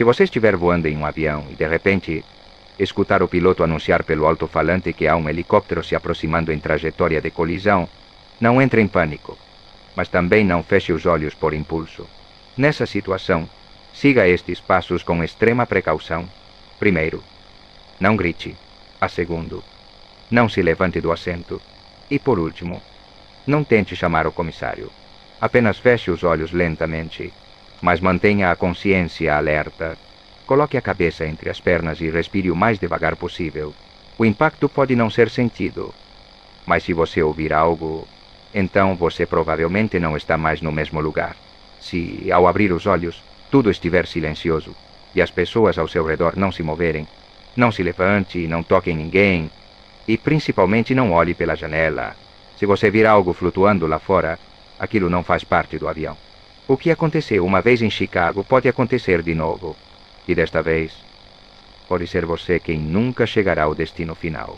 Se você estiver voando em um avião e de repente escutar o piloto anunciar pelo alto-falante que há um helicóptero se aproximando em trajetória de colisão, não entre em pânico, mas também não feche os olhos por impulso. Nessa situação, siga estes passos com extrema precaução. Primeiro, não grite. A segundo, não se levante do assento. E por último, não tente chamar o comissário. Apenas feche os olhos lentamente, mas mantenha a consciência alerta. Coloque a cabeça entre as pernas e respire o mais devagar possível. O impacto pode não ser sentido, mas se você ouvir algo, então você provavelmente não está mais no mesmo lugar. Se, ao abrir os olhos, tudo estiver silencioso e as pessoas ao seu redor não se moverem, não se levante, não toque em ninguém e principalmente não olhe pela janela. Se você vir algo flutuando lá fora, aquilo não faz parte do avião. O que aconteceu uma vez em Chicago pode acontecer de novo. E desta vez, pode ser você quem nunca chegará ao destino final.